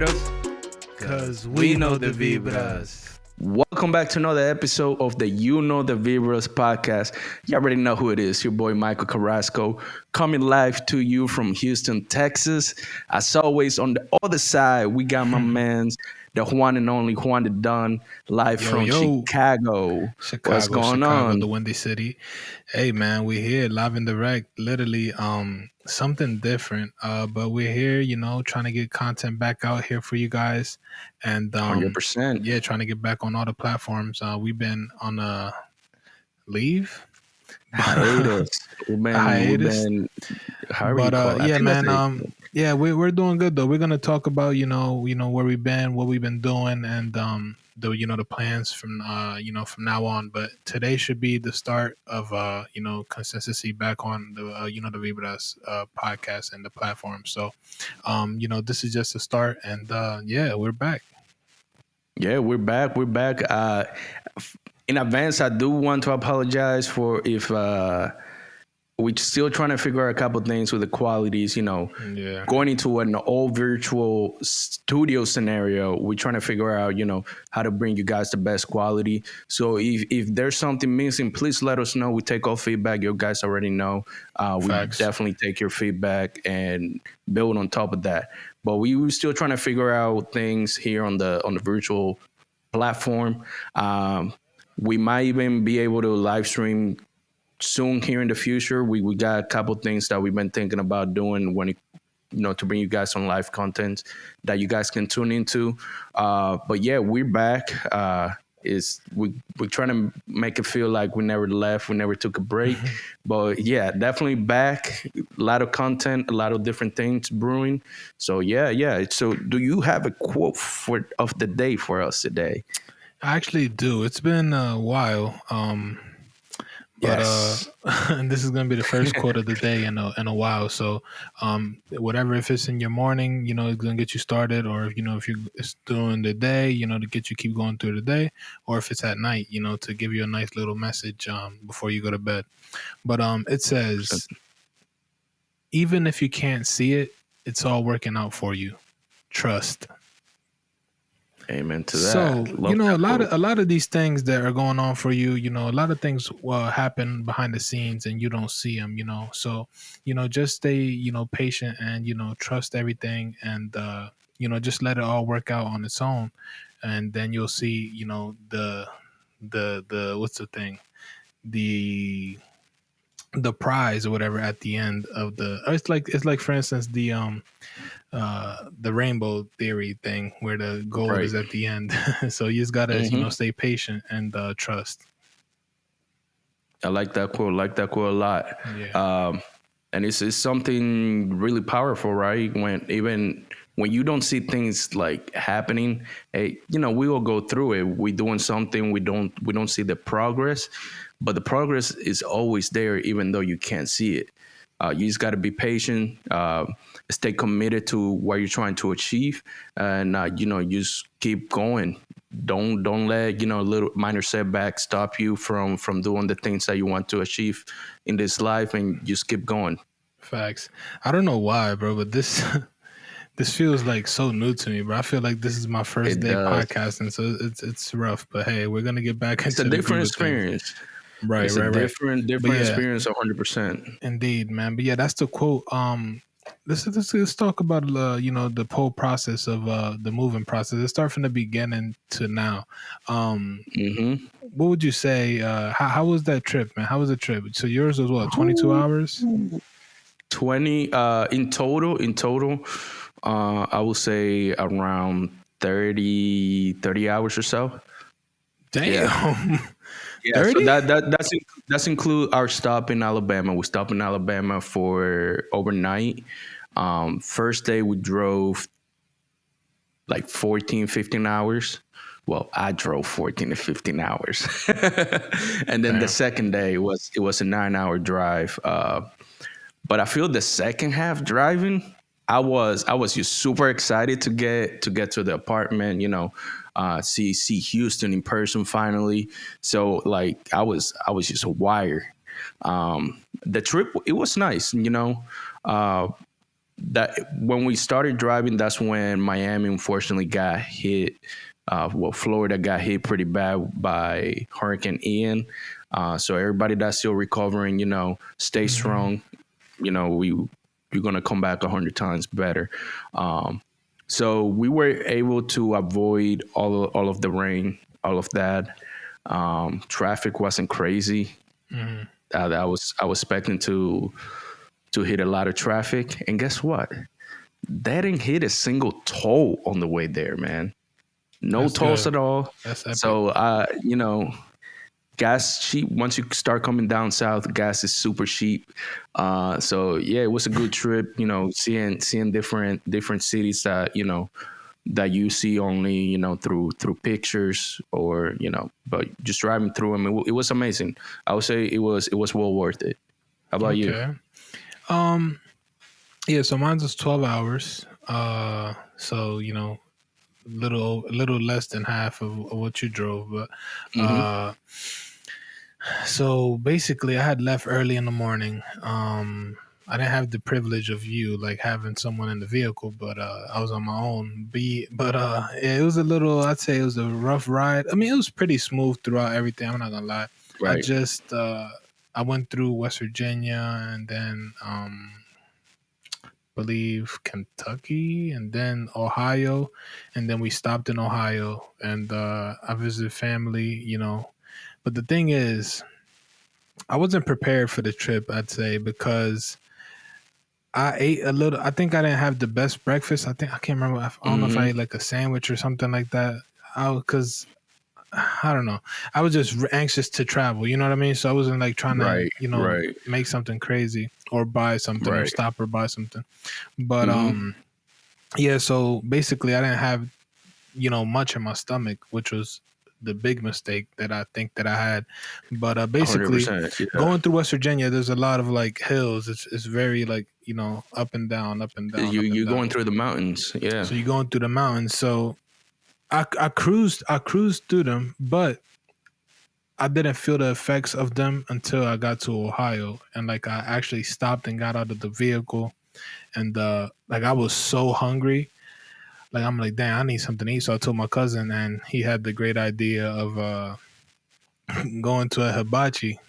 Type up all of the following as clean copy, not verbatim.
vibras? Cause we know the vibras. Welcome back to another episode of the You Know the Vibras podcast. You already know who it is, your boy Michael Carrasco, coming live to you from Houston, Texas. As always, on the other side, we got my man's the one and only Juan the Don, live from Chicago. What's going on? The Windy City. Hey man, we're here live and direct. Literally, something different. But we're here, trying to get content back out here for you guys, and 100%. yeah, trying to get back on all the platforms. We've been on a leave. Hiatus. We've been yeah, man. Yeah, we're doing good though. We're gonna talk about where we've been, what we've been doing, and the plans from from now on. But today should be the start of consistency back on the the Vibras podcast and the platform. So this is just a start, and yeah, we're back. Yeah, we're back. We're back. In advance, I do want to apologize for if we're still trying to figure out a couple things with the qualities, Yeah. going into an all virtual studio scenario. We're trying to figure out, how to bring you guys the best quality. So if there's something missing, please let us know. We take all feedback. You guys already know. We definitely take your feedback and build on top of that. But we were still trying to figure out things here on the virtual platform. We might even be able to live stream soon here in the future. We got a couple things that we've been thinking about doing when to bring you guys some live content that you guys can tune into. But yeah, we're back. We're trying to make it feel like we never left, we never took a break. But yeah, definitely back. A lot of content, a lot of different things brewing. So yeah. So do you have a quote of the day for us today? I actually do. It's been a while. Yes. And this is going to be the first quote of the day in a while. So, whatever, if it's in your morning, it's going to get you started, or if it's during the day, to get you keep going through the day, or if it's at night, to give you a nice little message before you go to bed. But it says, even if you can't see it, it's all working out for you. Trust. Amen to that. So, a lot of these things that are going on for you, a lot of things happen behind the scenes and you don't see them, So, just stay, patient and, trust everything and, just let it all work out on its own. And then you'll see, the what's the thing? The prize or whatever at the end of it's like for instance the rainbow theory thing where the goal is at the end. So you just gotta stay patient and trust. I like that quote a lot. Yeah. And it's something really powerful, right? When you don't see things like happening, hey, we will go through it. We're doing something, we don't see the progress, but the progress is always there, even though you can't see it. You just got to be patient, stay committed to what you're trying to achieve, and you just keep going. Don't let little minor setbacks stop you from doing the things that you want to achieve in this life, and just keep going. Facts. I don't know why, bro, but this this feels like so new to me, bro. I feel like this is my first day podcasting, so it's rough. But hey, we're gonna get back. It's a different experience. Right, it's right, a different experience, 100%. Indeed, man. But yeah, that's the quote. Let's talk about the whole process of the moving process. Let's start from the beginning to now. What would you say? How was that trip, man? How was the trip? So yours was what, 22 hours? 20 in total. I would say around 30 hours or so. Damn. Yeah, so that's include our stop in Alabama. We stopped in Alabama for overnight. First day we drove like 14, 15 hours. Well, I drove 14 to 15 hours. And then the second day it was a 9-hour drive. But I feel the second half driving, I was just super excited to get to the apartment, see Houston in person finally. So like I was just wired. The trip, it was nice, that when we started driving, that's when Miami unfortunately got hit. Florida got hit pretty bad by Hurricane Ian. So everybody that's still recovering, stay Mm-hmm. strong. You're gonna come back 100 times better. So we were able to avoid all of the rain, all of that. Traffic wasn't crazy. Mm-hmm. I was expecting to hit a lot of traffic, and guess what? They didn't hit a single toll on the way there, man. No That's tolls good. at all. That's epic. So, gas cheap. Once you start coming down south, gas is super cheap. So yeah, it was a good trip. Seeing different cities that that you see only through pictures, or but just driving through them, it was amazing. I would say it was well worth it. How about you? Okay. Um. Yeah. So mine's was 12 hours. So little less than half of what you drove, but Mm-hmm. uh. So basically, I had left early in the morning. I didn't have the privilege of you like having someone in the vehicle, but I was on my own. Yeah, it was a little. I'd say it was a rough ride. I mean, it was pretty smooth throughout everything. I'm not gonna lie. I Right. just I went through West Virginia and then believe Kentucky and then Ohio, and then we stopped in Ohio and I visited family. But the thing is, I wasn't prepared for the trip, I'd say, because I ate a little. I think I didn't have the best breakfast. I can't remember. I don't know if I Mm-hmm. ate like a sandwich or something like that. Because I don't know. I was just anxious to travel. You know what I mean? So I wasn't like trying to Right. Right. make something crazy or buy something or Right. stop or buy something. But Mm-hmm. yeah. So basically, I didn't have much in my stomach, which was the big mistake that I think that I had. But hundred basically, percent. Yeah. going through West Virginia, there's a lot of like hills. It's very like up and down, up and down, You up and you're down. going through the mountains. Yeah. So you're going through the mountains. So I cruised through them, but I didn't feel the effects of them until I got to Ohio, and like I actually stopped and got out of the vehicle, and like I was so hungry. Like I'm like, damn, I need something to eat. So I told my cousin, and he had the great idea of going to a hibachi,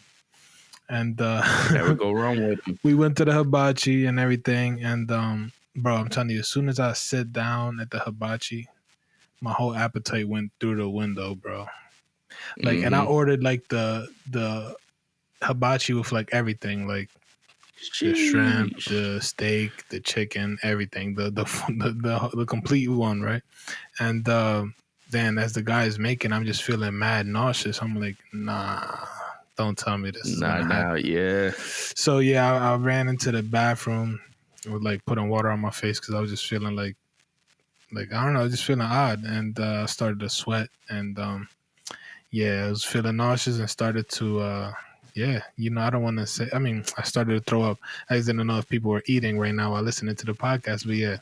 and Never go wrong with them. we went to the hibachi and everything. And bro, I'm telling you, as soon as I sit down at the hibachi, my whole appetite went through the window, bro. Like, and I Mm-hmm. ordered like the hibachi with like everything, like the shrimp, Sheesh. the steak, the chicken, everything, the complete one, right? And then as the guy is making, I'm just feeling mad nauseous. I'm like, nah, don't tell me this is Nah, gonna nah, happen. yeah. So yeah, I ran into the bathroom with like putting water on my face because I was just feeling like I don't know, just feeling odd, and I started to sweat, and yeah, I was feeling nauseous and started to yeah, I don't want to say. I mean, I started to throw up. I just didn't know if people were eating right now while listening to the podcast, but yeah.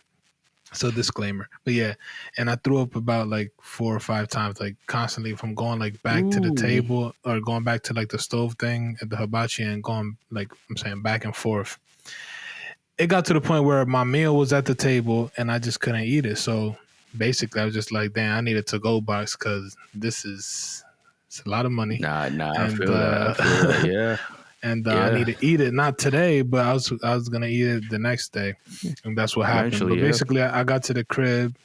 So disclaimer, but yeah, and I threw up about like 4 or 5 times, like constantly from going like back to the Ooh. table or going back to like the stove thing at the hibachi and going like I'm saying back and forth. It got to the point where my meal was at the table and I just couldn't eat it. So basically, I was just like, damn, I need a to go box because it's a lot of money, Nah, nah. I and feel that. I feel that. Yeah, I yeah. need to eat it not today, but I was gonna eat it the next day, and that's what happened. Eventually, But yeah. basically, I got to the crib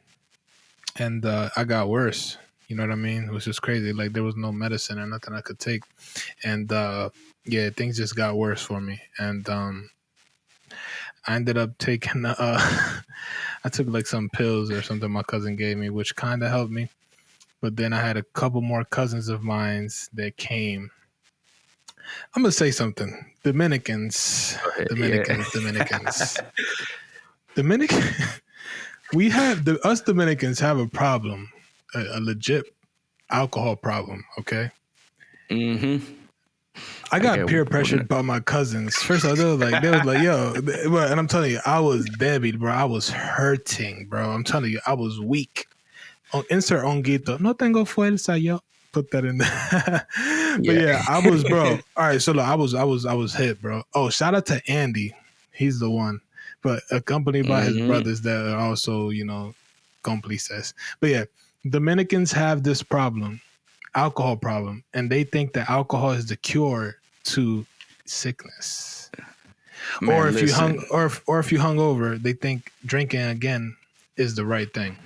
and I got worse. You know what I mean? It was just crazy. Like there was no medicine or nothing I could take, and yeah, things just got worse for me. And I ended up taking I took like some pills or something my cousin gave me, which kind of helped me. But then I had a couple more cousins of mine that came. I'm gonna say something. Dominicans, Go ahead. Yeah. Dominicans, Dominicans, Dominican. We have us Dominicans have a problem, a legit alcohol problem. Okay, Mm-hmm. I I get got peer pressured by my cousins. First of all, they was like, yo, and I'm telling you, I was debied, bro. I was hurting, bro. I'm telling you, I was weak. Oh, insert onguito. No tengo fuerza, yo. Put that in there. But yeah. yeah, I was, bro. All right, so look, I was hit, bro. Oh, shout out to Andy. He's the one. but accompanied by his Mm-hmm. brothers that are also, cómplices. But yeah, Dominicans have this problem, alcohol problem, and they think that alcohol is the cure to sickness. Or Man, if you hung, listen. or if you hung over, they think drinking again is the right thing.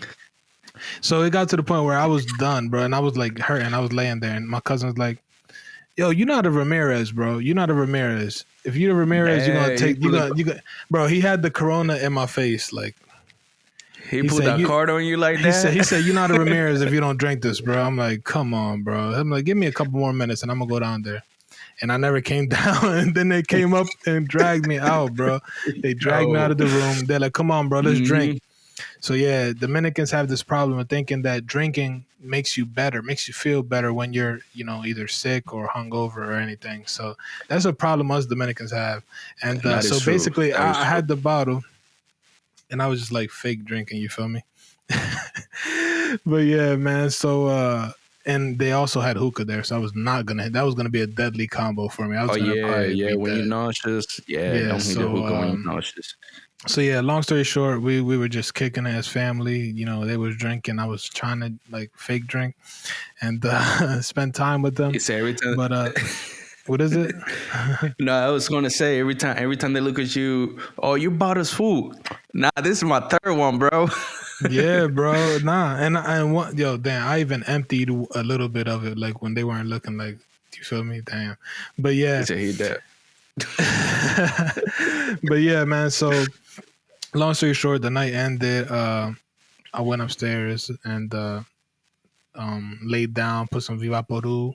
So it got to the point where I was done, bro, and I was like hurting. I was laying there, and my cousin was like, "Yo, you're not a Ramirez, bro. You're not a Ramirez. If you're a Ramirez, you're gonna Dang, take you gonna, bro." He had the Corona in my face, like he he put said, that "You." card on you like that? He said, "You're not a Ramirez if you don't drink this, bro." I'm like, "Come on, bro." I'm like, "Give me a couple more minutes, and I'm gonna go down there." And I never came down. And then they came up and dragged me out, bro. They dragged me out Yo. of the room. They're like, "Come on, bro, let's drink." Mm-hmm. So yeah, Dominicans have this problem of thinking that drinking makes you better, makes you feel better when you're, either sick or hungover or anything. So that's a problem us Dominicans have. And That is so true. basically, That is I true. had the bottle, and I was just like fake drinking. You feel me? But yeah, man. So and they also had hookah there, so I was not gonna. That was gonna be a deadly combo for me. I Oh was gonna yeah, probably yeah. be When you're dead. nauseous, yeah, Yeah. don't hit the So hookah when you're nauseous. so yeah, long story short, we were just kicking it as family. They was drinking. I was trying to like fake drink and spend time with them. It's every time. But what is it? No, I was gonna say every time they look at you, oh, you bought us food. Nah, this is my third one, bro. Yeah, bro. Nah, and what? Yo, damn. I even emptied a little bit of it, like when they weren't looking. Like, you feel me? Damn. But He yeah, said he that. but yeah, man. So long story short, the night ended. I went upstairs and laid down, put some Viva Peru.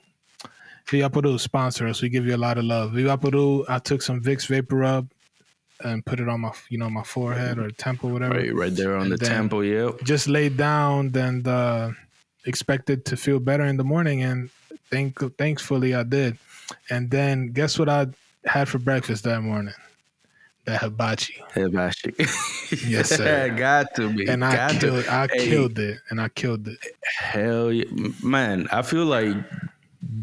Viva Peru sponsor us. We give you a lot of love. Viva Peru. I took some Vicks Vapor Rub and put it on my, my forehead or temple, whatever, Right there on the and then temple. Yep. just laid down and expected to feel better in the morning. And thankfully, I did. And then guess what I had for breakfast that morning? That hibachi. Hibachi. Yes, Yeah, sir. got to be. And I Got to. killed. I Hey, killed it. And I killed it. hell yeah. Man, I feel like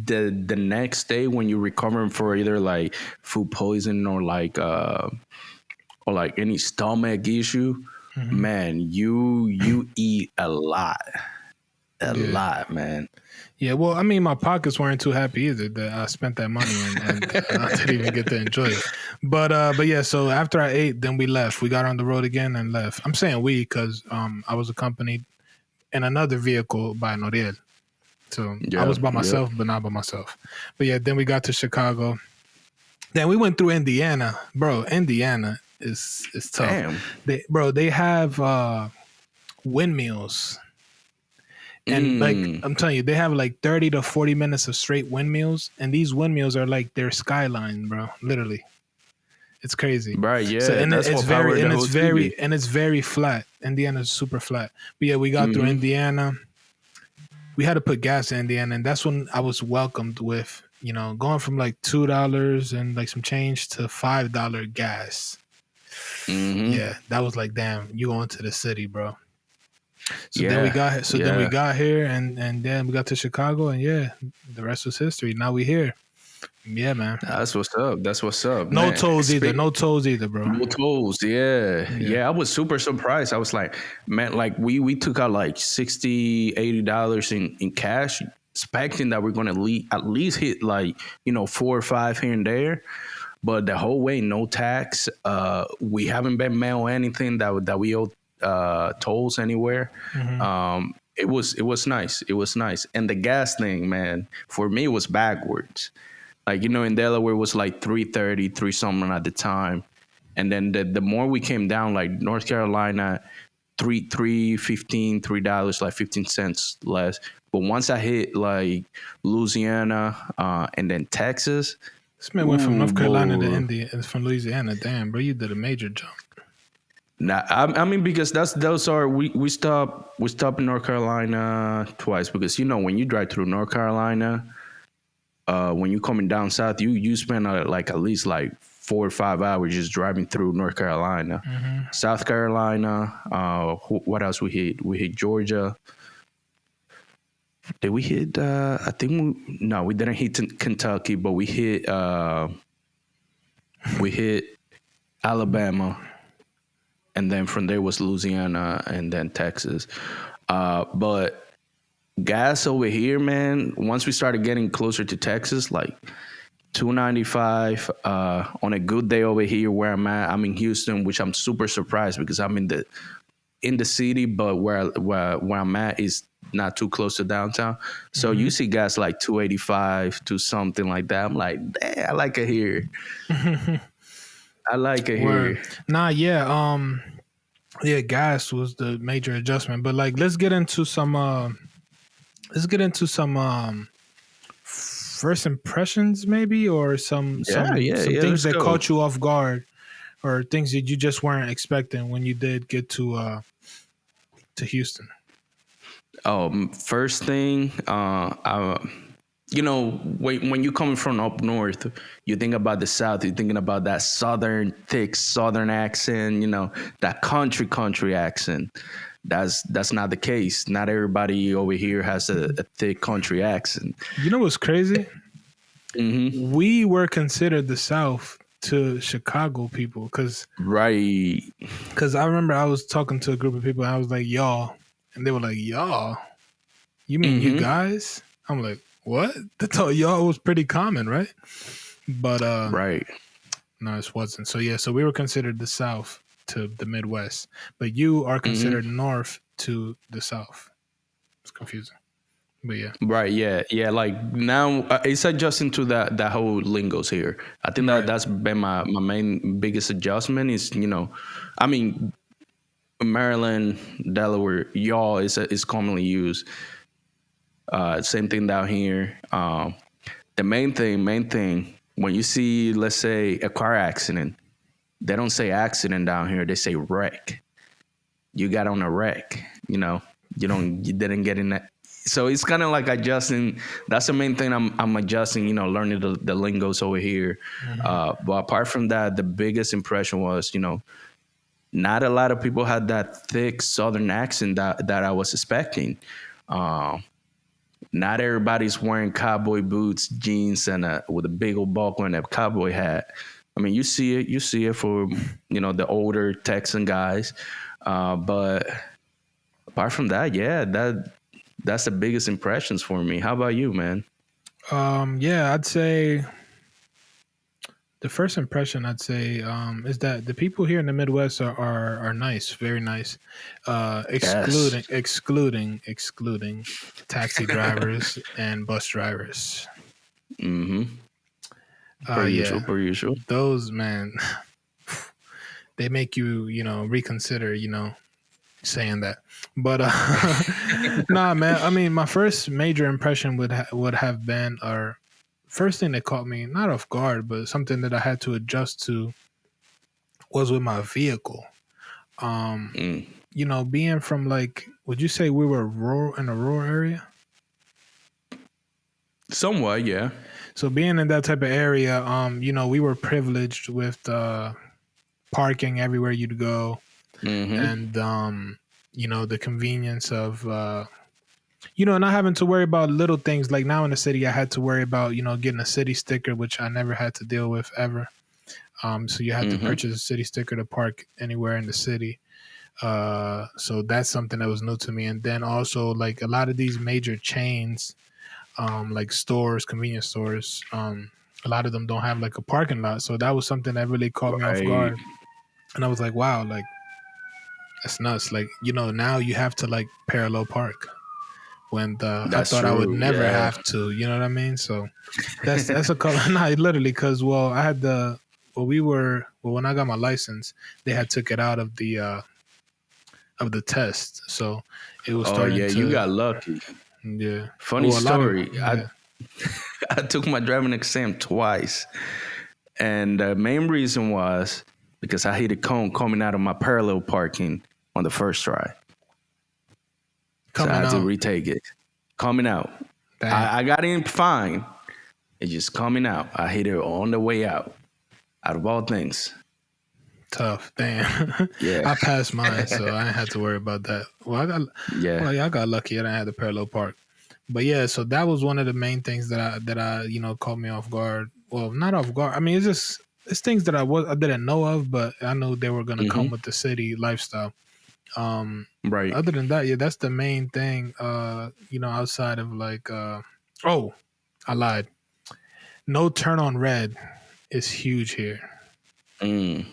the next day when you're recovering for either like food poisoning or like any stomach issue, Hmm. man, you eat a Yeah. lot, man. Yeah, well, I mean, my pockets weren't too happy either that I spent that money and I didn't even get to enjoy it. But yeah, so after I ate, then we left. We got on the road again and left. I'm saying we because I was accompanied in another vehicle by Noriel. So I Yeah, was by yep. myself, but not by myself. But yeah, then we got to Chicago. Then we went through Indiana, bro. Indiana is tough. Damn. They have windmills. And like Mm. I'm telling you, they have like 30 to 40 minutes of straight windmills, and these windmills are like their skyline, bro. Literally, it's crazy. Right, So yeah. That's what powered the whole city. it's very flat. Indiana's super flat. But yeah, we got through Mm-hmm. Indiana. We had to put gas in Indiana, and that's when I was welcomed with going from like $2 and like some change to $5 gas. Mm-hmm. Yeah, that was like, damn, you going to the city, bro. So then we Yeah, got so then we yeah. got here and then we got to Chicago and yeah, the rest was history. Now we here. Yeah, man. That's what's up. That's what's up, No man. tolls either. No tolls either, bro. No tolls, yeah. Yeah. Yeah, I was super surprised. I was like, man, like we took out like $60-$80 in cash, expecting that we're gonna at least hit like, 4 or 5 here and there. But the whole way, no tax. We haven't been mailed anything that we owe tolls anywhere. Mhm. It was nice. It was nice. And the gas thing, man, for me it was backwards. Like, in Delaware it was like 330, 3 something at the time. And then the more we came down, like North Carolina, 315, $3, like 15 cents less. But once I hit like Louisiana, and then Texas, This man went from ooh North Carolina to boy. India and from Louisiana. Damn, bro, you did a major jump. Nah, I mean, because those are we stop in North Carolina twice, because when you drive through North Carolina, when you're coming down south, you spend like at least like 4 or 5 hours just driving through North Carolina, Mhm. South Carolina. What else we hit? We hit Georgia. Did we hit? I think no, we didn't hit Kentucky, but we hit Alabama. and then from there was Louisiana and then Texas. But gas over here, man, once we started getting closer to Texas, like 295 on a good day over here where I'm at. I'm in Houston, which I'm super surprised because I'm in the city, but where I'm at is not too close to downtown. So you see gas like 285 to something like that. I'm like, damn, I like it here. I like it Word. here. Nah, yeah. Yeah, gas was the major adjustment. But like, let's get into some. First impressions, maybe, or some Yeah. things Let's that go. caught you off guard, or things that you just weren't expecting when you did get to Houston. First thing, when you coming from up north, you think about the south. You're thinking about that southern, thick southern accent. That country accent. That's not the case. Not everybody over here has a thick country accent. You know what's crazy? Hmm. We were considered the South to Chicago people Right. because I remember I was talking to a group of people and I was like, y'all, and they were like, y'all, you mean you Hmm. guys? I'm like, what? The y'all was pretty common, right? But Right. no, it wasn't. So yeah, so we were considered the South to the Midwest, but you are Hmm. considered North to the South. It's confusing, but yeah, Right. Yeah. Like now, it's adjusting to that whole lingos here. I think that right. that's been my main biggest adjustment is I mean Maryland, Delaware, y'all is commonly used. Same thing down here. The main thing when you see, let's say, a car accident, they don't say accident down here. They say wreck. You got on a wreck. You didn't get in that. So it's kind of like adjusting. That's the main thing I'm adjusting. Learning the lingos over here. Mhm. But apart from that, the biggest impression was, not a lot of people had that thick Southern accent that I was expecting. Um, Not everybody's wearing cowboy boots, jeans, and with a big old buckle and a cowboy hat. I mean, you see it. You see it for the older Texan guys. But apart from that, yeah, that's the biggest impressions for me. How about you, man? Yeah, I'd say the first impression is that the people here in the Midwest are nice, very nice. Yes, Excluding taxi drivers and bus drivers. per usual, Yeah, per usual. those man, they make you reconsider saying that. But nah, man. I mean, my first major impression would have been, or first thing that caught me not off guard, but something that I had to adjust to was with my vehicle. Um, Mm. being from like, would you say we were rural in a rural area? Somewhat, yeah. So being in that type of area, we were privileged with parking everywhere you'd go, Hmm. and the convenience of not having to worry about little things. Like now in the city, I had to worry about getting a city sticker, which I never had to deal with ever. So you had to Hmm. purchase a city sticker to park anywhere in the city. So that's something that was new to me. And then also like a lot of these major chains, like stores, convenience stores, a lot of them don't have like a parking lot. So that was something that really caught me off Right. guard. And I was like, wow, like that's nuts. Like, now you have to like parallel park when I That's thought I would true. never Yeah. have to, you know what I mean? So that's a color. No, literally, because I had when I got my license, they had took it out of the test, so it was Oh starting yeah, you to, got lucky. yeah. Funny Well, a lot of, story. yeah. I took my driving exam twice, and the main reason was because I hit a cone coming out of my parallel parking on the first try, so I Coming had to out, retake it. Coming out, damn, I got in fine. It's just coming out. I hit it on the way out. Out of all things, tough, damn. yeah, I passed mine, so I didn't have to worry about that. yeah, Yeah, I got lucky. I didn't have the parallel park. But yeah, so that was one of the main things that I caught me off guard. Well, not off guard. I mean, it's just it's things that I didn't know of, but I knew they were gonna come Hmm. with the city lifestyle. Um, Right. Other than that, yeah, that's the main thing. Outside of like, oh, I lied. No turn on red is huge here. Mm.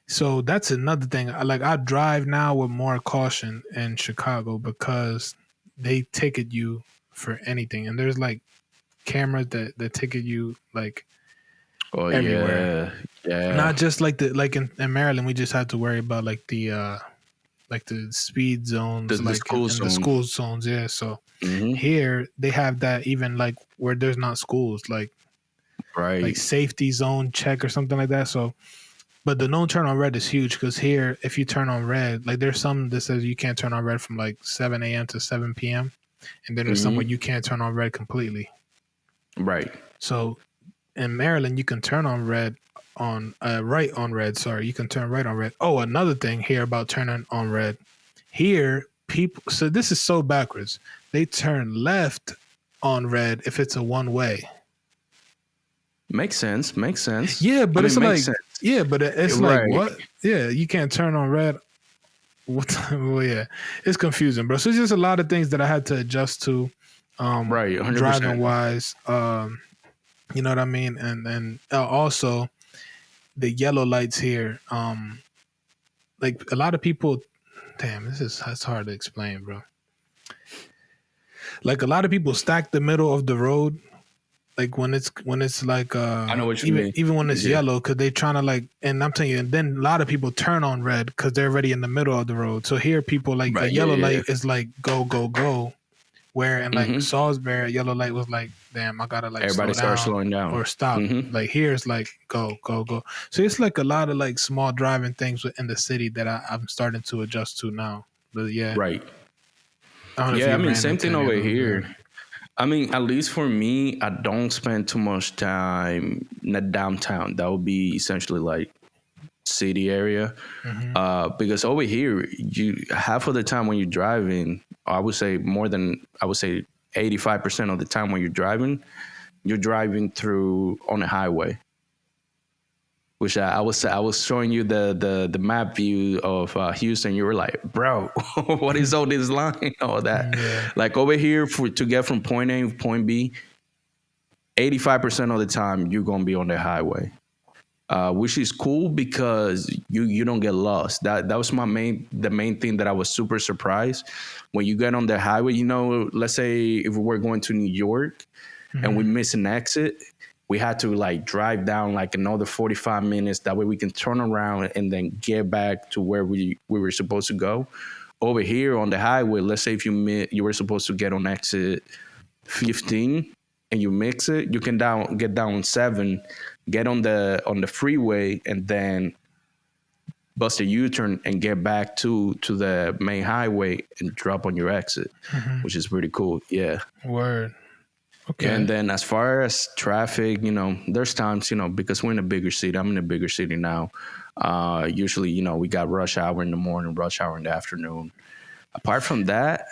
So that's another thing. Like I drive now with more caution in Chicago because they ticket you for anything, and there's like cameras that ticket you like Oh everywhere. yeah, yeah. Not just like in Maryland, we just had to worry about like the speed zones, The like school in the zone. school zones. Yeah, so Hmm. here they have that even like where there's not schools, like Right. safety zone check or something like that. So, but the no turn on red is huge because here, if you turn on red, like there's some that says you can't turn on red from like 7 a.m. to 7 p.m. And then there's some where Hmm. you can't turn on red completely. Right. So in Maryland, you can turn on red on right on red. Sorry, you can turn right on red. Oh, another thing here about turning on red. Here, people. So this is so backwards. They turn left on red if it's a one way. Makes sense. Makes sense. Yeah, I but mean, it's makes like sense. it's like Right. what? Yeah, you can't turn on red. What? Well, yeah, it's confusing, bro. So it's just a lot of things that I had to adjust to, Right. driving 100%. wise. You know what I mean, and also the yellow lights here. Like a lot of people. Damn, that's hard to explain, bro. Like a lot of people stack the middle of the road, like when it's like I know what you even mean. even when it's Yeah. yellow, because they trying to like, and I'm telling you, and then a lot of people turn on red because they're already in the middle of the road. So here, people like a Right. Yeah. yellow Yeah. light is like go go go, where in like Hmm. Salisbury, a yellow light was like, damn, I gotta like Everybody slow starts down slowing down. or stop. Hmm. Like here, it's like go go go. So it's like a lot of like small driving things within the city that I'm starting to adjust to now. But yeah, Right. I don't know if Yeah. I you mean, ran same into thing any of over those. Yeah. here. I mean, at least for me, I don't spend too much time in the downtown. That would be essentially like city area. Hmm. Because over here, you half of the time when you're driving, I would say more than I would say 85% of the time when you're driving through on a highway. Which I was showing you the map view of Houston. You were like, bro, what is all this line, all that? Yeah. Like over here to get from point A to point B, 85% of the time you're gonna be on the highway. Which is cool because you don't get lost. That was the main thing that I was super surprised when you get on the highway. You know, let's say if we were going to New York and we Hmm. miss an exit, we had to like drive down like another 45 minutes. That way we can turn around and then get back to where we were supposed to go. Over here on the highway, let's say if you were supposed to get on exit 15 and you mix it, you can get down 7, get on the freeway, and then bust a U-turn and get back to the main highway and drop on your exit, Hmm. which is pretty cool. Yeah. Word. Yeah, and Okay. then as far as traffic, there's times, because we're in a bigger city. I'm in a bigger city now. Usually, we got rush hour in the morning, rush hour in the afternoon. Apart from that,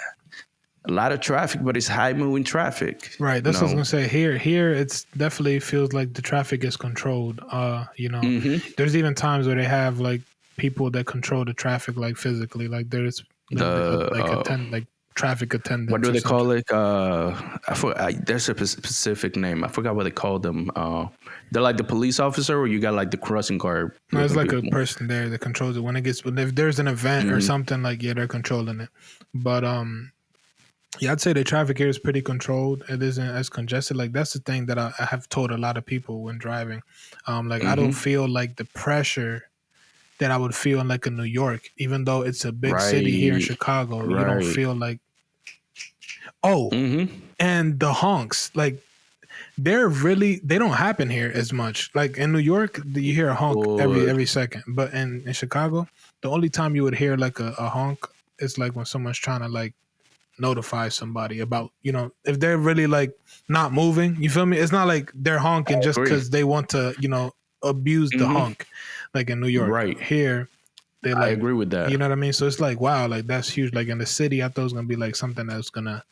a lot of traffic, but it's high moving traffic. Right. You That's what I was know. gonna say. Here it's definitely feels like the traffic is controlled. Hmm. There's even times where they have like people that control the traffic like physically. Like there's The like attend like traffic what attendants do or they call something. it? There's a specific name. I forgot what they call them. They're like the police officer, or you got like the crossing guard No, it's looking like a people. person there that controls it when it gets. When if there's an event or Hmm. something, like yeah, they're controlling it. But yeah, I'd say the traffic here is pretty controlled. It isn't as congested. Like that's the thing that I have told a lot of people when driving. Like I don't Hmm. feel like the pressure that I would feel in like in New York, even though it's a big city here in Right. Chicago. You don't Right. feel like oh, Hmm. and the honks like they don't happen here as much. Like in New York, you hear a honk Good. every second, but in Chicago, the only time you would hear like a honk is like when someone's trying to like notify somebody about if they're really like not moving. You feel me? It's not like they're I honking just agree. because they want to abuse the Hmm. honk. Like in New York, Right. here they I like agree with that. you know what I mean. So it's like wow, like that's huge. Like in the city, I thought it was gonna be like something that's gonna.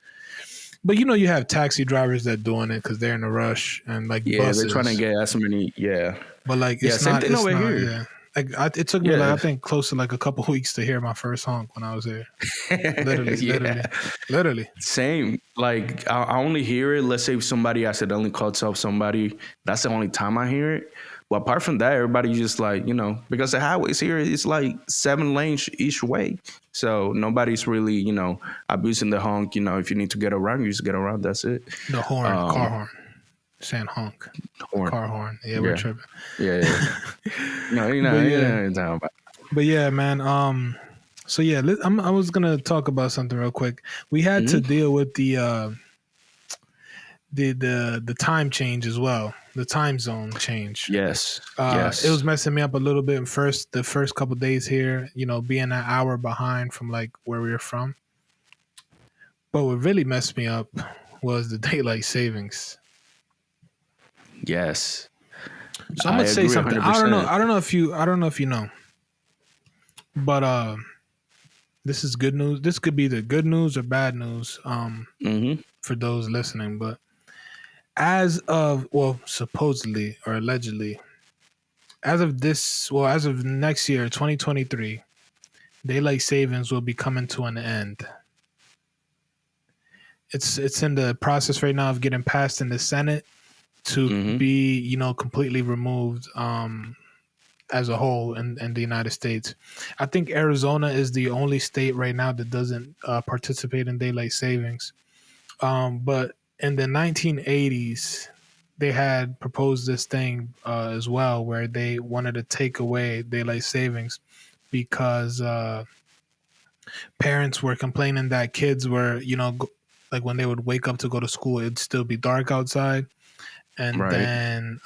But you have taxi drivers that doing it because they're in a rush and like Yeah, they're trying to buses. get as many. Yeah. but like Yeah, same thing it's over not. here. Yeah, like it took me like Yeah. I think close to like a couple weeks to hear my first honk when I was here. Literally, Yeah. literally, literally. Same. Like I only hear it. Let's say if somebody accidentally cuts off somebody, that's the only time I hear it. But apart from that, everybody just like, because the highways here is like 7 lanes each way. So nobody's really, abusing the honk. If you need to get around, you just get around. That's it. The horn, car Um, horn, saying honk, horn. car horn. Yeah, we're Yeah. tripping. Yeah. Yeah. No, But yeah, what I'm talking about. but yeah, man. So yeah, I was gonna talk about something real quick. We had to Hmm. deal with the time change as well, the time zone change. Yes. It was Yes. messing me up a little bit the first couple days here, being an hour behind from like where we were from. But what really messed me up was the daylight savings. Yes. So I'm I gonna say agree something. I don't know. 100%. I don't know if you know, but this is good news. This could be the good news or bad news Hmm. for those listening. But supposedly or allegedly, as of next year, 2023, daylight savings will be coming to an end. It's in the process right now of getting passed in the Senate to Hmm. be completely removed as a whole in the United States. I think Arizona is the only state right now that doesn't participate in daylight savings. But in the 1980s, they had proposed this thing as well, where they wanted to take away daylight savings because parents were complaining that kids were, like when they would wake up to go to school, it'd still be dark outside, and Right. then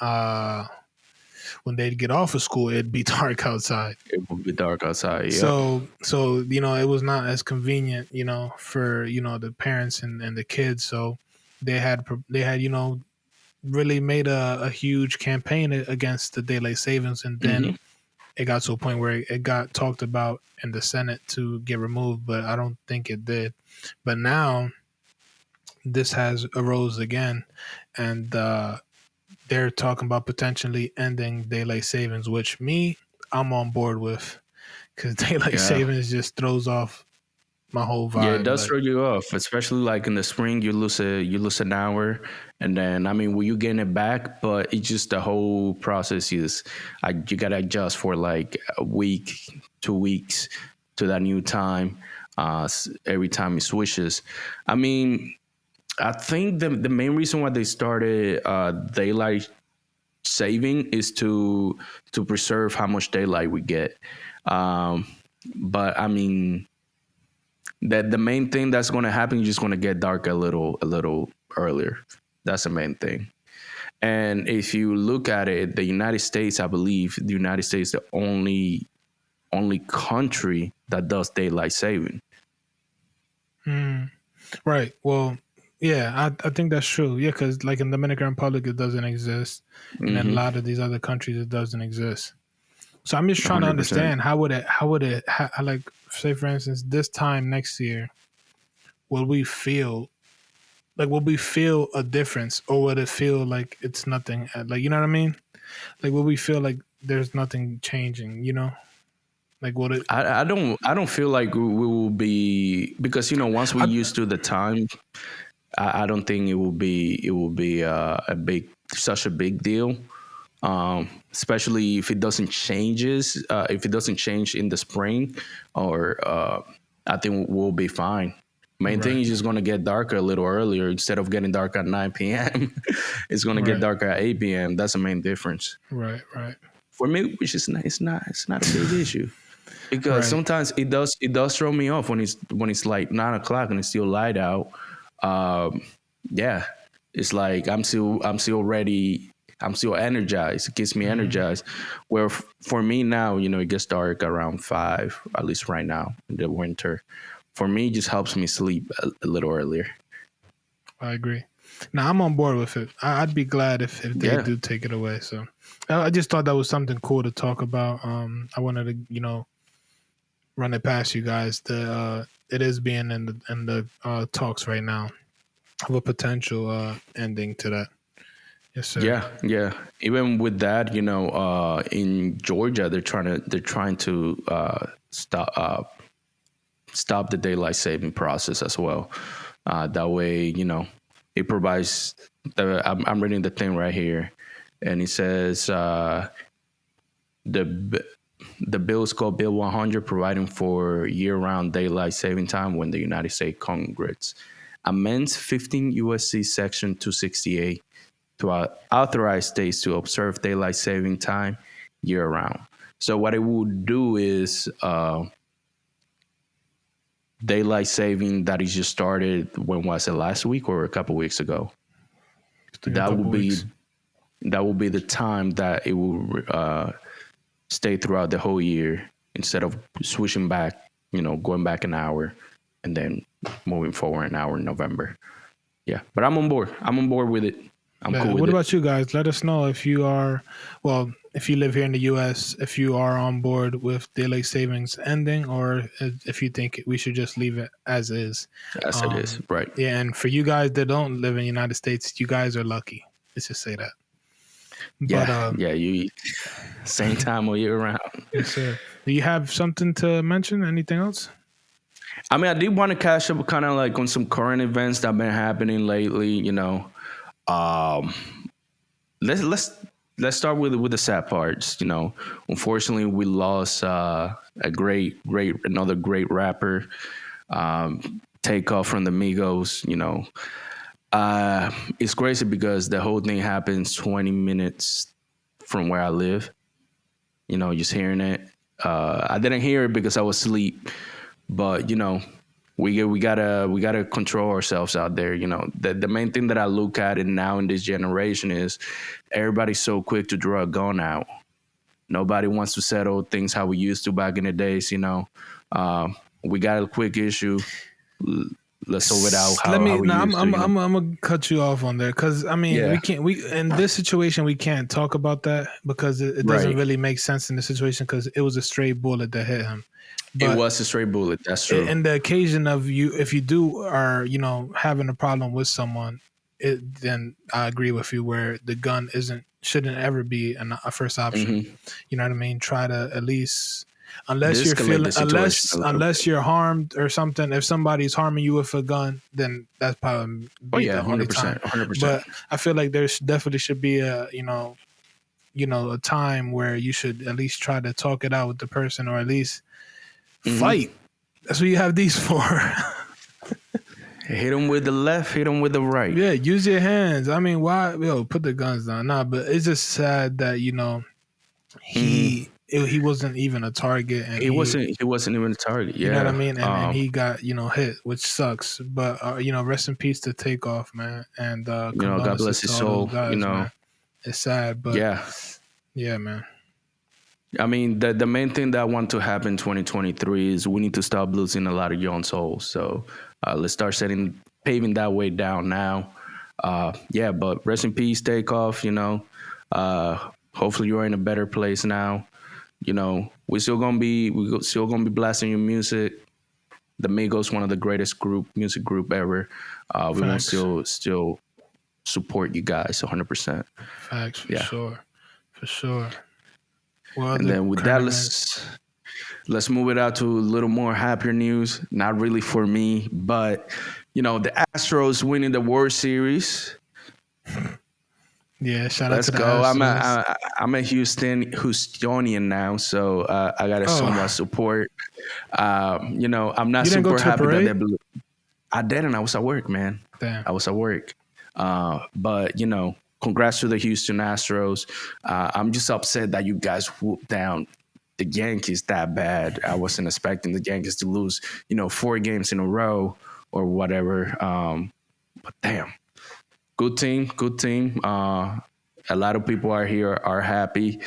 when they'd get off of school, it'd be dark outside. It will be dark outside. Yep. So it was not as convenient, for the parents and the kids. So they had really made a huge campaign against the daylight savings, and then Hmm. it got to a point where it got talked about in the Senate to get removed, but I don't think it did. But now this has arose again, and they're talking about potentially ending daylight savings, which I'm on board with, because daylight Yeah. savings just throws off my whole Yeah, it vibe. does Like, throw you off, especially like in the spring. You lose an hour, and then I mean, you getting it back, but it's just the whole process is you gotta adjust for like a week, 2 weeks to that new time. Every time it switches. I mean, I think the main reason why they started daylight saving is to preserve how much daylight we get. Um, but I mean, that the main thing that's going to happen, you're just going to get dark a little earlier. That's the main thing. And if you look at it, the United States, I believe the United States is the only country that does daylight saving. right. Well, yeah, I think that's true. Yeah, because like in Dominican Republic, it doesn't exist, and in a Mm-hmm. lot of these other countries, it doesn't exist. So I'm just trying to 100%. understand like, say for instance, this time next year, will we feel will we feel a difference, or would it feel like it's nothing? Like, you know what I mean? Like, will we feel like there's nothing changing? Like, what it? I don't feel like we will be, because once we I, used to the time, I don't think it will be such a big deal. Especially if it doesn't change in the spring, or I think we'll be fine. Main thing right, is just going to get darker a little earlier. Instead of getting dark at 9 p.m., it's going to get right, darker at 8 p.m. That's the main difference right, for me, which is not, it's not a big issue, because right. sometimes it does throw me off when it's like 9 o'clock and it's still light out. um, yeah, it's like I'm still ready. I'm still energized. It gets me Mm, energized. Where for me now, it gets dark around 5, at least right now in the winter. For me, it just helps me sleep a little earlier. I agree. Now I'm on board with it. I'd be glad if they Yeah, do take it away. So I just thought that was something cool to talk about. I wanted to run it past you guys. It is being in the talks right now of a potential ending to that. Yes, sir. Yeah, yeah. Even with that, in Georgia, they're trying to stop the daylight saving process as well. That way, it provides. I'm reading the thing right here, and it says the b- the bill is called Bill 100, providing for year-round daylight saving time when the United States Congress amends 15 USC Section 268 to authorize states to observe daylight saving time year-round. So what it would do is daylight saving that is just started. When was it? Last week or a couple weeks ago? It's been a That couple would be weeks. that will be the time that it will stay throughout the whole year instead of switching back, going back an hour and then moving forward an hour in November. Yeah, but I'm on board. I'm on board with it. I'm cool But with what it. about you guys? Let us know if you are, well, if you live here in the U.S., if you are on board with daylight savings ending, or if you think we should just leave it as is. As it is, right? Yeah, and for you guys that don't live in the United States, you guys are lucky. Let's just say that. But Yeah, yeah. You same time all year round. yes, sir. Do you have something to mention? Anything else? I mean, I did want to catch up kind of like on some current events that have been happening lately. Um, let's let's start with the sad parts. Unfortunately, we lost a another great rapper. Takeoff from the Migos. It's crazy because the whole thing happens 20 minutes from where I live. Just hearing it. I didn't hear it because I was asleep, but we gotta control ourselves out there. The main thing that I look at it now in this generation is everybody's so quick to draw a gun out. Nobody wants to settle things how we used to back in the days. We got a quick issue. Let's solve it out Let how me. we No, used to. I'm gonna cut you off on there because I mean we Yeah. can't. We in this situation we can't talk about that because it doesn't Right. really make sense in the situation because it was a stray bullet that hit him. It But was a straight bullet. That's true. in the occasion of you, if you do are having a problem with someone, then I agree with you where the gun shouldn't ever be a first option. Hmm. You know what I mean? Try to at least unless you're De-escalate feeling the situation a little bit. unless you're harmed or something. If somebody's harming you with a gun, then that's probably Oh be yeah, the only time. 100%, 100%. But I feel like definitely should be a a time where you should at least try to talk it out with the person or at least Hmm. fight. That's what you have these for. Hit him with the left, hit him with the right. Yeah, use your hands. I mean, why? Put the guns down. Nah, but it's just sad that Hmm. he wasn't even a target, and He wasn't even a target. you know what I Yeah. mean, and he got hit, which sucks. But rest in peace to Takeoff, man, and God bless condolences his to all those soul. guys, man. It's sad, but Yeah. yeah, man. I mean, the main thing that I want to happen in 2023 is we need to stop losing a lot of young souls. So let's start paving that way down now. Yeah, but rest in peace, Takeoff. Hopefully you're in a better place now. We're still gonna be blasting your music. The Migos, one of the greatest music group ever. We gonna Facts, still support you guys 100%. facts for Yeah. sure, for sure. Well, And other then with current that, events. let's move it out to a little more happier news. Not really for me, but the Astros winning the World Series. Yeah, shout out Let's to the go. I'm a Astros. I'm a Houstonian now, so I gotta somewhat Oh, support. I'm not you didn't go super to a happy that they parade? blew. I didn't. I was at work, man. Damn. I was at work. But congrats to the Houston Astros. I'm just upset that you guys whooped down the Yankees that bad. I wasn't expecting the Yankees to lose, 4 games in a row or whatever. But damn, good team, good team. A lot of people are happy.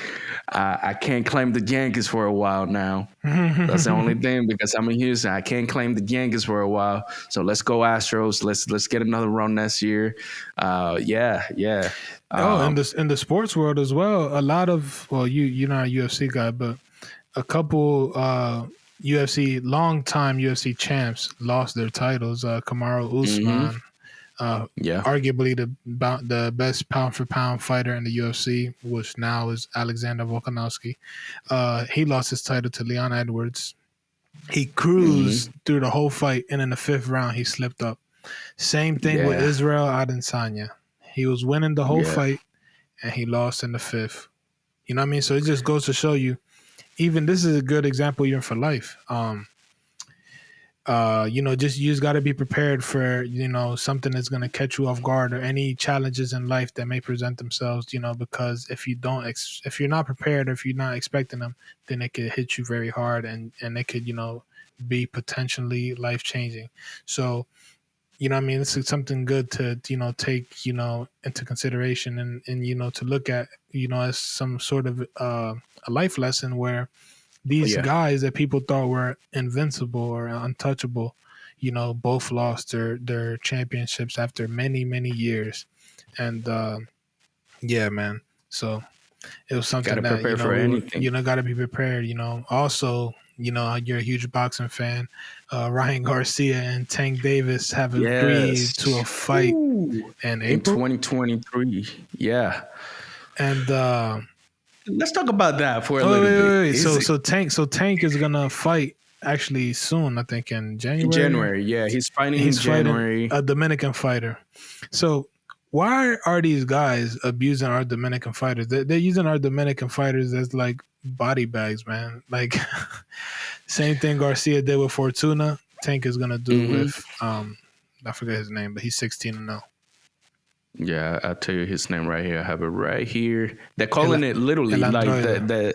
I can't claim the Yankees for a while now. That's the only thing because I'm in Houston. I can't claim the Yankees for a while. So let's go Astros. Let's get another run next year. Yeah, yeah. Oh, Um, in the sports world as well, a lot of you're not a UFC guy, but a couple long time UFC champs lost their titles. Kamaru mhm. Usman, Uh, Yeah. Arguably the best pound for pound fighter in the UFC, which now is Alexander Volkanovski. He lost his title to Leon Edwards. He cruised Hmm. through the whole fight, and in the fifth round, he slipped up. Same thing with Yeah. Israel Adesanya. He was winning the whole Yeah. fight, and he lost in the fifth. You know what I mean? So it just goes to show you, even this is a good example even for life. Just you just got to be prepared for something that's going to catch you off guard or any challenges in life that may present themselves. Because if you don't, if you're not prepared or if you're not expecting them, then it could hit you very hard and it could be potentially life changing. So what I mean, this is something good to take into consideration and to look at as some sort of a life lesson where these Yeah. guys that people thought were invincible or untouchable, both lost their championships after many, many years. And yeah, man. So it was Got something to that, prepare for we were, anything. got to be prepared, Also, you're a huge boxing fan. Ryan Garcia and Tank Davis have agreed to a Yes. fight Ooh. in In April. 2023. Yeah. And Let's talk about that for a oh little wait, bit. wait, wait. Is it So Tank is gonna fight actually soon. I think in in January. January? Yeah, he's fighting in He's fighting January. a Dominican fighter. So why are these guys abusing our Dominican fighters? They're using our Dominican fighters as like body bags, man. Like same thing Garcia did with Fortuna. Tank is gonna do Hmm. with I forget his name, but he's 16-0. Yeah, I'll tell you his name right here. I have it right here. They're El, calling it El literally like Androide.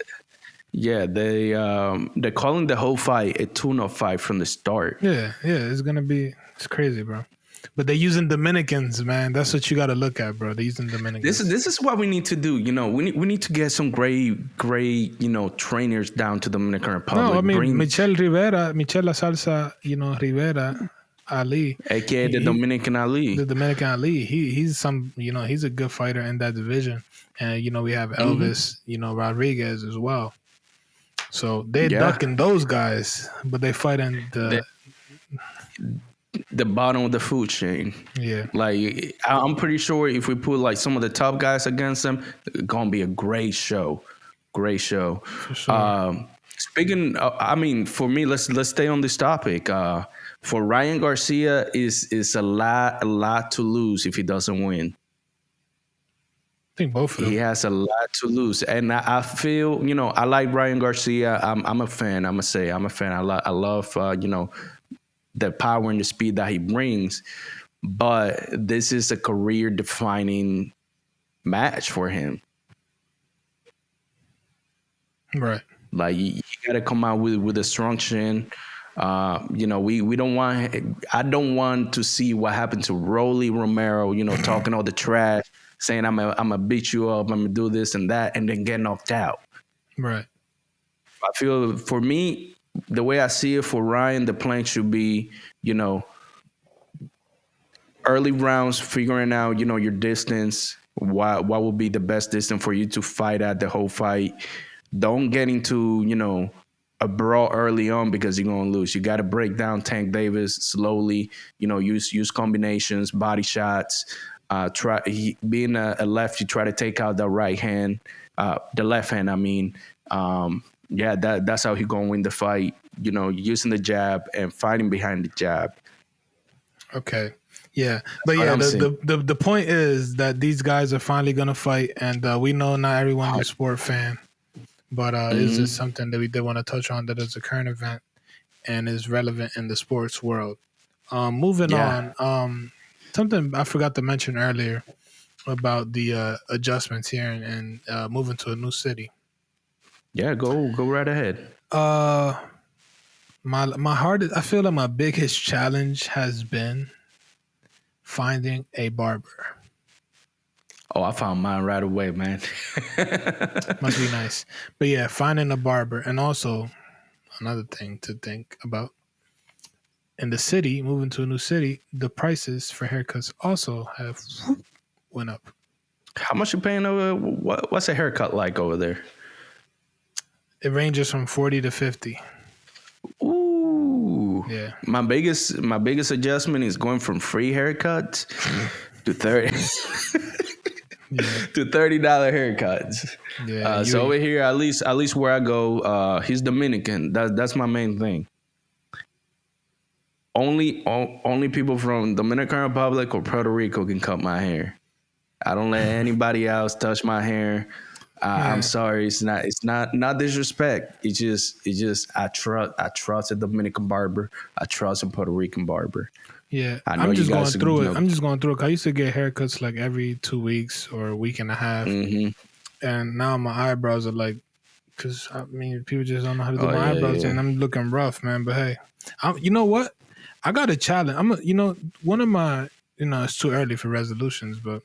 they're calling the whole fight a tune-up fight from the start. Yeah, it's crazy, bro. But they're using Dominicans, man. That's what you got to look at, bro. They're using Dominicans. This is what we need to do. We need to get some great trainers down to Dominican No, I Republic. mean Bring Michelle La Salsa, Rivera, Ali. AKA the He Dominican the Ali. Dominican Ali. He's some, he's a good fighter in that division. And we have Hmm. Elvis, Rodriguez as well. So they're Yeah, ducking those guys, but they fighting the the bottom of the food chain. yeah, Like I'm pretty sure if we put like some of the top guys against them, it's gonna be a great show. Great show. for sure. Speaking, I mean, for me, let's stay on this topic. For Ryan Garcia, is a lot to lose if he doesn't win. I think both of He them. has a lot to lose, and I feel I like Ryan Garcia. I'm a fan. I'm gonna say I'm a fan. I love the power and the speed that he brings, but this is a career defining match for him. Right. Like you got to come out with a strong chin. We don't want. I don't want to see what happened to Rolly Romero. Talking all the trash, saying I'm a beat you up, I'm gonna do this and that, and then get knocked out. Right. I feel for me, the way I see it for Ryan, the plan should be, early rounds, figuring out, your distance. What would be the best distance for you to fight at the whole fight? Don't get into, a brawl early on because you're gonna lose. You got to break down Tank Davis slowly. Use combinations, body shots. Being a left, you try to take out the right hand, the left hand. I mean, yeah, that's how he gonna win the fight. Using the jab and fighting behind the jab. Okay. Yeah. But What yeah, I'm saying. the point is that these guys are finally gonna fight, and we know not everyone's a sport fan, but it's just Hmm. something that we did want to touch on that is a current event and is relevant in the sports world. Moving Yeah, on. Something I forgot to mention earlier about the adjustments here and moving to a new city. yeah. Go right ahead. Uh, my hardest. I feel like my biggest challenge has been finding a barber. Oh, I found mine right away, man. Must be nice. But yeah, finding a barber. And also another thing to think about. In the city, moving to a new city, the prices for haircuts also have went up. How much you paying over? What's a haircut like over there? It ranges from 40 to 50. Ooh, Yeah. My biggest adjustment is going from free haircuts to 30 Yeah. to $30 haircuts. Yeah. So over here, at least where I go, he's Dominican. That's my main thing. Only people from Dominican Republic or Puerto Rico can cut my hair. I don't let anybody else touch my hair. I'm Yeah. sorry, it's not disrespect. It's just I trust a Dominican barber. I trust a Puerto Rican barber. Yeah. I know I'm you just guys, going through it. I'm just going through it. 'Cause I used to get haircuts like every 2 weeks or a week and a half. hmm And now my eyebrows are like, because I mean, people just don't know how to do Oh my yeah, eyebrows, yeah. and I'm looking rough, man. But hey, you know what? I got a challenge. One of my, it's too early for resolutions, but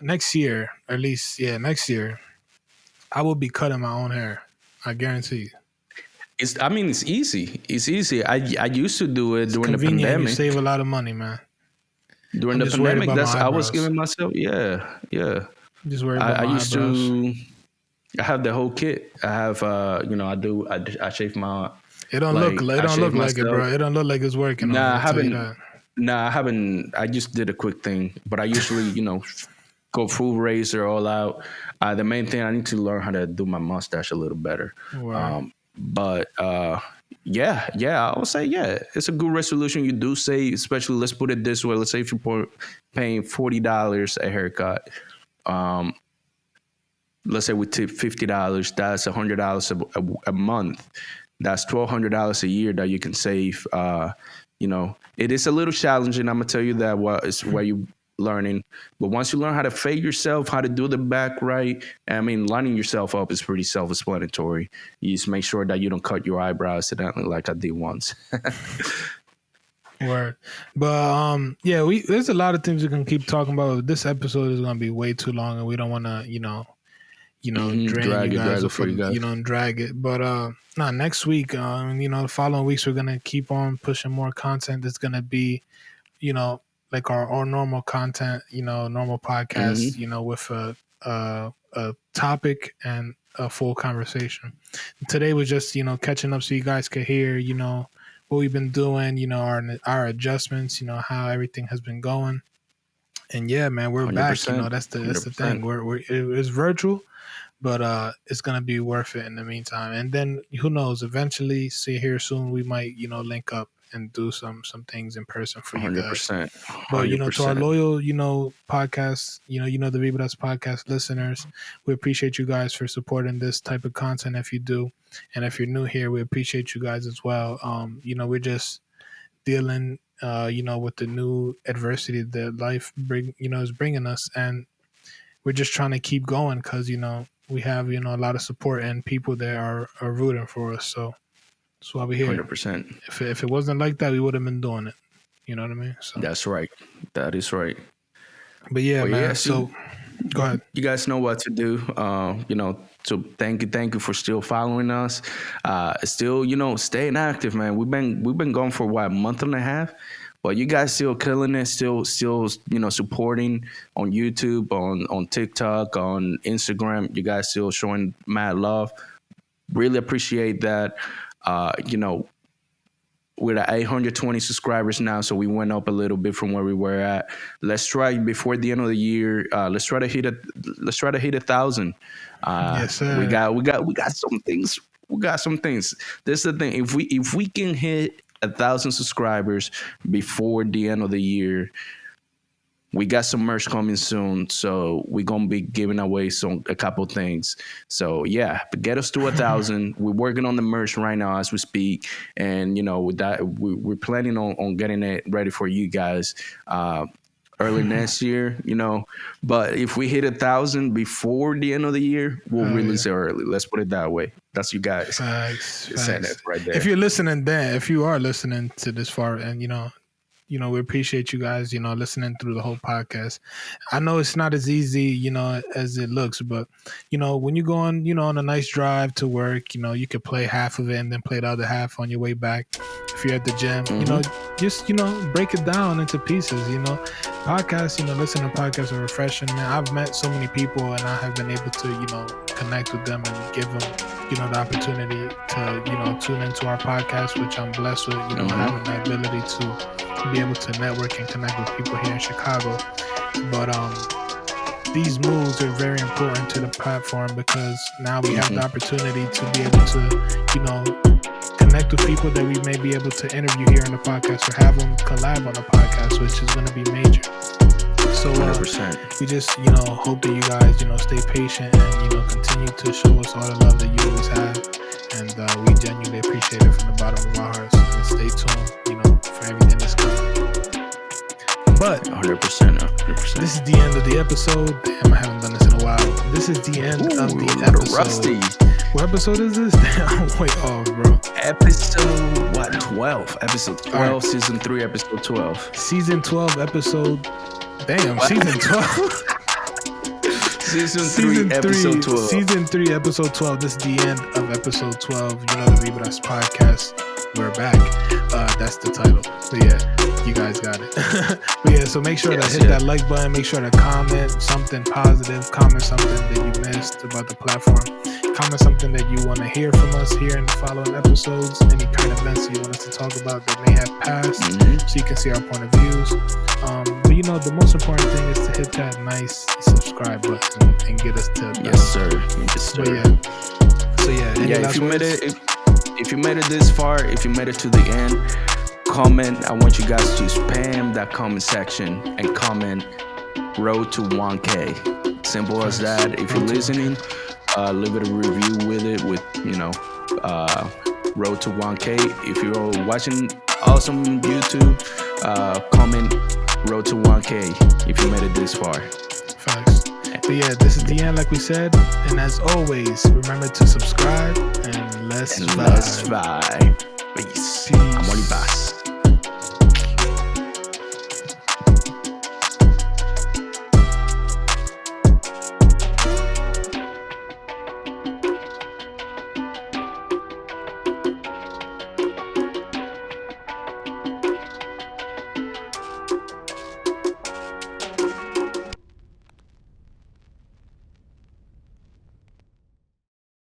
next year, at least, yeah, next year, I will be cutting my own hair. I guarantee you. It's easy. It's easy. I used to do it It's during the convenient and you pandemic. save a lot of money, man. During I'm the just worried pandemic, about that's my I was eyebrows. giving myself. Yeah, yeah. I'm just worried I, about I my used eyebrows. to. I have the whole kit. I have. I shave my It don't look. like. It I don't shave look like it, myself. bro. It don't look like it's working on Nah, you. I I'll tell you haven't. that. Nah, I haven't. I just did a quick thing, but I usually, go full razor all out. The main thing I need to learn how to do my mustache a little better. Word. But yeah, I would say yeah, it's a good resolution. You do say, especially let's put it this way. Let's say if you're paying $40 a haircut, um, let's say we tip $50. That's $100 a month. That's $1,200 a year that you can save. It is a little challenging. I'm gonna tell you that. What is where you learning, but once you learn how to fade yourself, how to do the back right, I mean, lining yourself up is pretty self-explanatory. You just make sure that you don't cut your eyebrow accidentally, like I did once. Word. But yeah, there's a lot of things we can keep talking about. This episode is gonna be way too long, and we don't want to, drain you Drag guys it or for you guys. and drag it. But next week, the following weeks we're gonna keep on pushing more content. It's gonna be, like our normal content, normal podcast, hmm with a topic and a full conversation. Today was just, catching up so you guys could hear, what we've been doing, our adjustments, how everything has been going. And yeah, man, we're back. 100%. That's the thing. 100%. It's virtual, but it's gonna be worth it in the meantime. And then who knows? Eventually, see here soon, we might link up and do some things in person for you guys. 100%. But to our 100%. loyal podcast, the Vibras podcast listeners, we appreciate you guys for supporting this type of content. If you do, and if you're new here, we appreciate you guys as well. We're just dealing, with the new adversity that life is bringing us, and we're just trying to keep going because we have a lot of support and people that are rooting for us. So that's why we're here. 100%. If it wasn't like that, we would have been doing it. You know what I mean? So, That's right. That is right. but yeah, Well, man. yeah, So go ahead. you guys know what to do. So thank you for still following us. Still, staying active, man. We've been going for what, a month and a half, but you guys still killing it. Still, supporting on YouTube, on TikTok, on Instagram. You guys still showing mad love. Really appreciate that. We're at 820 subscribers now, so we went up a little bit from where we were at. Let's try before the end of the year. Let's try to hit 1,000. Yes, sir. We got some things. We got some things. This is the thing. If we can hit 1,000 subscribers before the end of the year, we got some merch coming soon, so we're gonna be giving away a couple things. So yeah, but get us to 1,000. We're working on the merch right now as we speak, and with that, we're planning on getting it ready for you guys early next year. But if we hit 1,000 before the end of the year, we'll release it early. Let's put it that way. That's you guys. Facts. Saying it right there. If you are listening to this far, and we appreciate you guys, listening through the whole podcast. I know it's not as easy, as it looks, but, when you go on, on a nice drive to work, you could play half of it and then play the other half on your way back. If you're at the gym, just, break it down into pieces, podcasts, listening to podcasts are refreshing, man. I've met so many people and I have been able to, connect with them and give them, the opportunity to, tune into our podcast, which I'm blessed with, having the ability to be able to network and connect with people here in Chicago. But these moves are very important to the platform because now we have the opportunity to be able to, connect with people that we may be able to interview here on the podcast or have them collab on the podcast, which is going to be major. So we just, hope that you guys, stay patient and, continue to show us all the love that you always have. And we genuinely appreciate it from the bottom of our hearts. And stay tuned, for everything that's coming. But 100%. This is the end of the episode. Damn, I haven't done this in a while. This is the end of the episode. Rusty. What episode is this? I'm way off, bro. Episode 12. Episode 12, right. Season 3, episode 12. Season 12, episode. Damn, what? Season 12. Season 3, episode 12. Season 3, episode 12. This is the end of episode 12. The Vibras podcast. We're back. That's the title. So yeah, you guys got it. But yeah, so make sure to hit that like button. Make sure to comment something positive. Comment something that you missed about the platform. Comment something that you want to hear from us here in the following episodes. Any current events you want us to talk about that may have passed, so you can see our point of views. But the most important thing is to hit that nice subscribe button and get us to yes, sir. But yeah, if you made it this far, if you made it to the end, comment. I want you guys to spam that comment section and comment road to 1K. Simple as that. If you're listening, leave it a review with it with road to 1K. If you're watching awesome YouTube, comment road to 1K if you made it this far. Facts. But yeah, this is the end, like we said. And as always, remember to subscribe and let's vibe. Peace. Amor y paz.